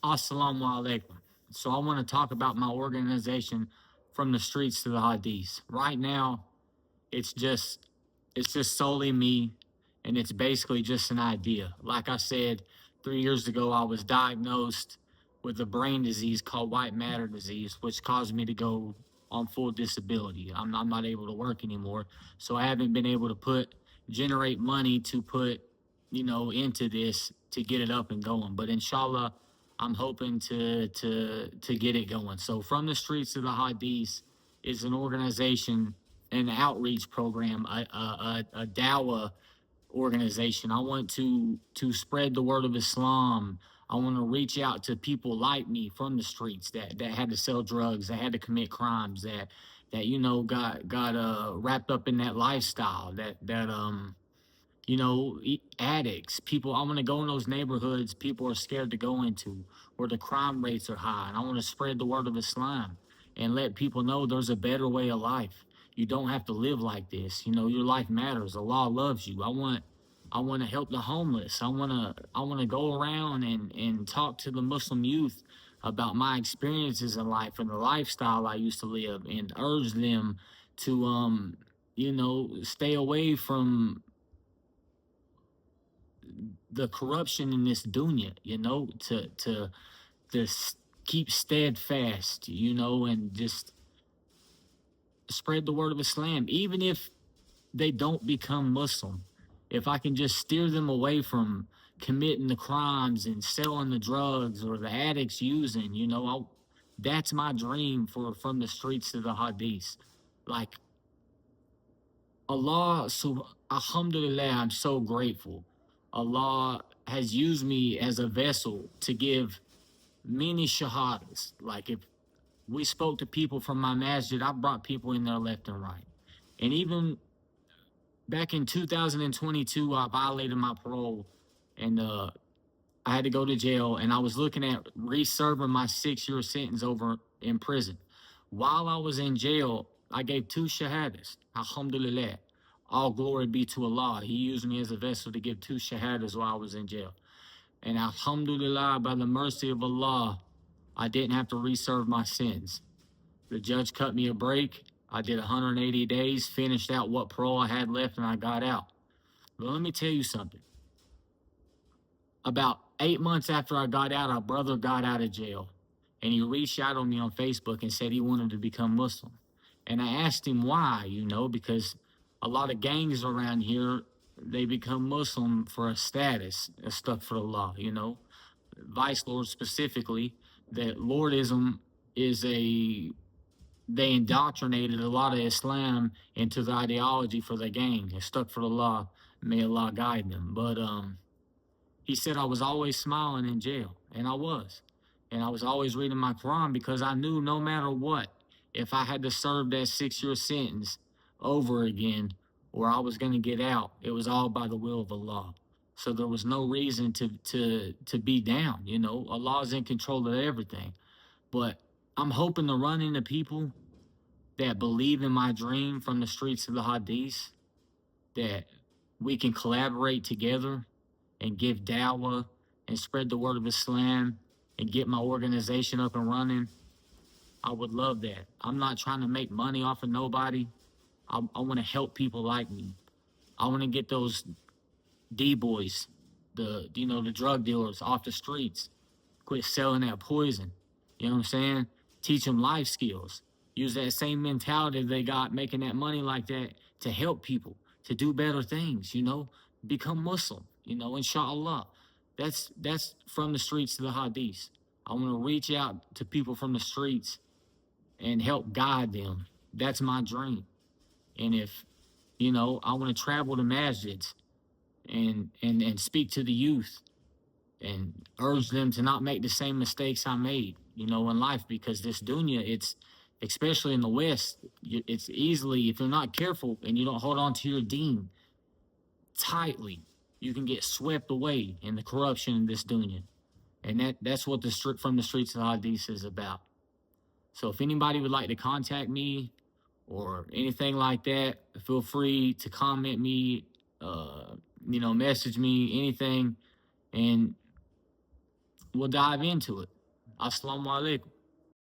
Assalamu alaykum. So I want to talk about my organization from the streets to the hadiths. Right now, it's just it's just solely me, and it's basically just an idea. Like I said, 3 years ago, I was diagnosed with a brain disease called white matter disease, which caused me to go on full disability. I'm not able to work anymore, so I haven't been able to generate money to put into this to get it up and going. But inshallah, I'm hoping to get it going. So from the streets to the hadiths is an organization, an outreach program, a dawah organization. I want to spread the word of Islam. I want to reach out to people like me from the streets that had to sell drugs, that had to commit crimes, that got wrapped up in that lifestyle, addicts, people. I want to go in those neighborhoods people are scared to go into, where the crime rates are high, and I want to spread the word of Islam and let people know there's a better way of life. You don't have to live like this. Your life matters. Allah loves you. I want to help the homeless. I want to go around and talk to the Muslim youth about my experiences in life and the lifestyle I used to live, and urge them to stay away from the corruption in this dunya, to keep steadfast, and just spread the word of Islam, even if they don't become Muslim. If I can just steer them away from committing the crimes and selling the drugs or the addicts using, that's my dream for from the streets to the hadiths. Like Allah, so Alhamdulillah, I'm so grateful. Allah has used me as a vessel to give many shahadas. Like, if we spoke to people from my masjid, I brought people in there left and right. And even back in 2022, I violated my parole, and I had to go to jail, and I was looking at reserving my 6-year sentence over in prison. While I was in jail, I gave two shahadas. Alhamdulillah. All glory be to Allah. He used me as a vessel to give two shahadas while I was in jail. And alhamdulillah, by the mercy of Allah, I didn't have to reserve my sentence. The judge cut me a break. I did 180 days, finished out what parole I had left, and I got out. But let me tell you something. About 8 months after I got out, our brother got out of jail, and he reached out on me on Facebook and said he wanted to become Muslim. And I asked him why, because a lot of gangs around here, they become Muslim for a status, astaghfirullah. Vice Lord specifically, that Lordism is they indoctrinated a lot of Islam into the ideology for the gang. Astaghfirullah, may Allah guide them. But he said I was always smiling in jail, and I was. And I was always reading my Quran because I knew no matter what, if I had to serve that 6-year sentence over again, or I was going to get out, it was all by the will of Allah. So there was no reason to be down. Allah's in control of everything. But I'm hoping to run into people that believe in my dream from the streets of the hadiths, that we can collaborate together and give dawah and spread the word of Islam and get my organization up and running. I would love that. I'm not trying to make money off of nobody. I want to help people like me. I want to get those D-boys, the drug dealers off the streets. Quit selling that poison. You know what I'm saying? Teach them life skills. Use that same mentality they got making that money like that to help people, to do better things, Become Muslim, inshallah. That's from the streets to the hadiths. I want to reach out to people from the streets and help guide them. That's my dream. And if, I want to travel to masjids and speak to the youth and urge them to not make the same mistakes I made, in life, because this dunya, it's, especially in the West, it's easily, if you're not careful and you don't hold on to your deen tightly, you can get swept away in the corruption in this dunya. And that's what from the streets of the hadith is about. So if anybody would like to contact me or anything like that, feel free to comment me, message me, anything. And We'll dive into it. Assalamu alaikum.